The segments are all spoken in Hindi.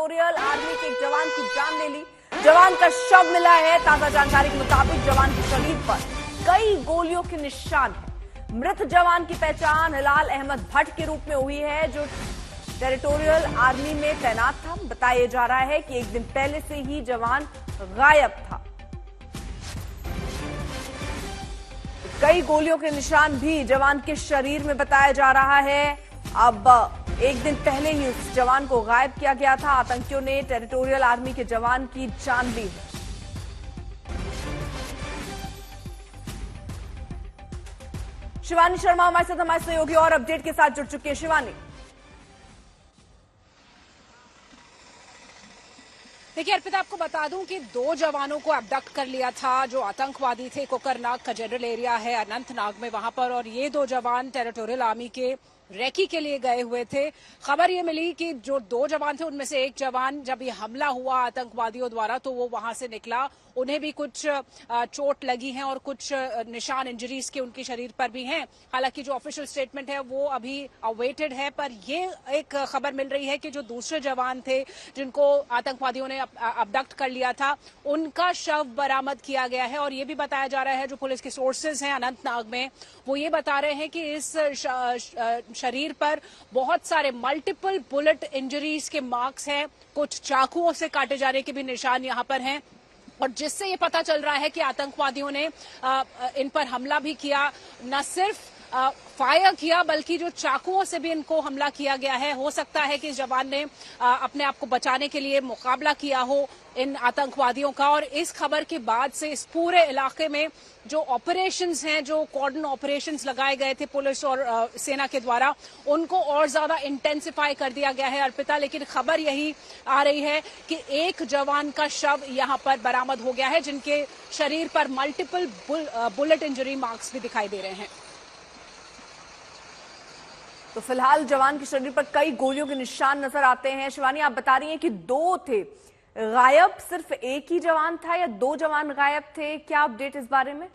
टेरिटोरियल आर्मी के एक जवान की जान ले ली। जवान का शव मिला है। ताजा जानकारी के मुताबिक जवान के शरीर पर कई गोलियों के निशान हैं। मृत जवान की पहचान हिलाल अहमद भट्ट के रूप में हुई है, जो टेरिटोरियल आर्मी में तैनात था। बताया जा रहा है कि एक दिन पहले से ही जवान गायब था। कई गोलियों के निशान भी जवान के शरीर में बताया जा रहा है। अब एक दिन पहले ही उस जवान को गायब किया गया था। आतंकियों ने टेरिटोरियल आर्मी के जवान की जान ली है। शिवानी शर्मा हमारे सहयोगी और अपडेट के साथ जुड़ चुकी है। शिवानी, देखिए अर्पिता, आपको बता दूं कि 2 जवानों को अबडक्ट कर लिया था जो आतंकवादी थे। कोकरनाग का जनरल एरिया है अनंतनाग में, वहां पर, और ये 2 जवान टेरिटोरियल आर्मी के रेकी के लिए गए हुए थे। खबर ये मिली कि जो 2 जवान थे उनमें से एक जवान, जब ये हमला हुआ आतंकवादियों द्वारा, तो वो वहां से निकला। उन्हें भी कुछ चोट लगी है और कुछ निशान इंजरीज के उनके शरीर पर भी हैं। हालांकि जो ऑफिशियल स्टेटमेंट है वो अभी अवेटेड है, पर ये एक खबर मिल रही है कि जो दूसरे जवान थे जिनको आतंकवादियों ने अबडक्ट कर लिया था, उनका शव बरामद किया गया है। और ये भी बताया जा रहा है, जो पुलिस के सोर्सेज हैं अनंतनाग में, वो ये बता रहे हैं कि इस शरीर पर बहुत सारे मल्टीपल बुलेट इंजरीज के मार्क्स हैं। कुछ चाकुओं से काटे जाने के भी निशान यहां पर हैं, और जिससे ये पता चल रहा है कि आतंकवादियों ने इन पर हमला भी किया। न सिर्फ फायर किया, बल्कि जो चाकुओं से भी इनको हमला किया गया है। हो सकता है कि इस जवान ने अपने आप को बचाने के लिए मुकाबला किया हो इन आतंकवादियों का। और इस खबर के बाद से इस पूरे इलाके में जो ऑपरेशंस हैं, जो कॉर्डन ऑपरेशंस लगाए गए थे पुलिस और सेना के द्वारा, उनको और ज्यादा इंटेंसिफाई कर दिया गया है अर्पिता। लेकिन खबर यही आ रही है कि एक जवान का शव यहां पर बरामद हो गया है, जिनके शरीर पर मल्टीपल बुलेट इंजरी मार्क्स भी दिखाई दे रहे हैं। तो फिलहाल जवान के शरीर पर कई गोलियों के निशान नजर आते हैं। शिवानी, आप बता रही हैं कि 2 थे गायब, सिर्फ एक ही जवान था या 2 जवान गायब थे? क्या अपडेट इस बारे में?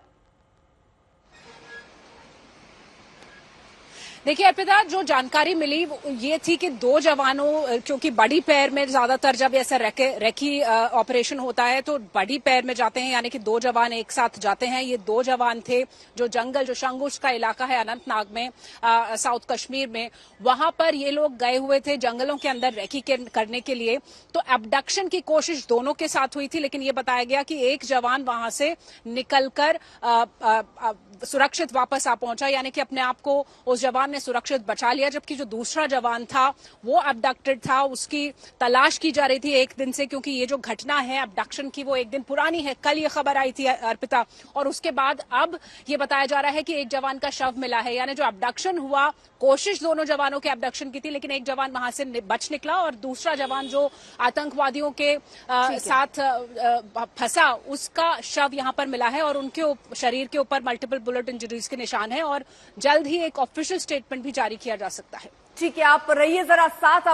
देखिए अर्पिता, जो जानकारी मिली ये थी कि 2 जवानों, क्योंकि बड़ी पैर में ज्यादातर जब ऐसा रेकी ऑपरेशन होता है तो बड़ी पैर में जाते हैं, यानी कि 2 जवान एक साथ जाते हैं। ये 2 जवान थे जो जंगल, जो शंगुश का इलाका है अनंतनाग में, साउथ कश्मीर में, वहां पर ये लोग गए हुए थे जंगलों के अंदर रेकी करने के लिए। तो अबडक्शन की कोशिश दोनों के साथ हुई थी, लेकिन ये बताया गया कि एक जवान वहां से निकलकर सुरक्षित वापस आ पहुंचा, यानी कि अपने आप को उस जवान ने सुरक्षित बचा लिया। जबकि जो दूसरा जवान था वो अबडक्टेड था, उसकी तलाश की जा रही थी एक दिन से, क्योंकि ये जो घटना है अबडक्शन की वो एक दिन पुरानी है। कल ये खबर आई थी अर्पिता, और उसके बाद अब ये बताया जा रहा है कि एक जवान का शव मिला है। यानी जो अबडक्शन हुआ, कोशिश दोनों जवानों के अबडक्शन की थी, लेकिन एक जवान वहां से बच निकला, और दूसरा जवान जो आतंकवादियों के साथ फंसा, उसका शव यहां पर मिला है। और उनके शरीर के ऊपर मल्टीपल बुलेट इंजरीज के निशान है, और जल्द ही एक ऑफिशियल स्टेटमेंट भी जारी किया जा सकता है। ठीक है, आप रहिए जरा साथ।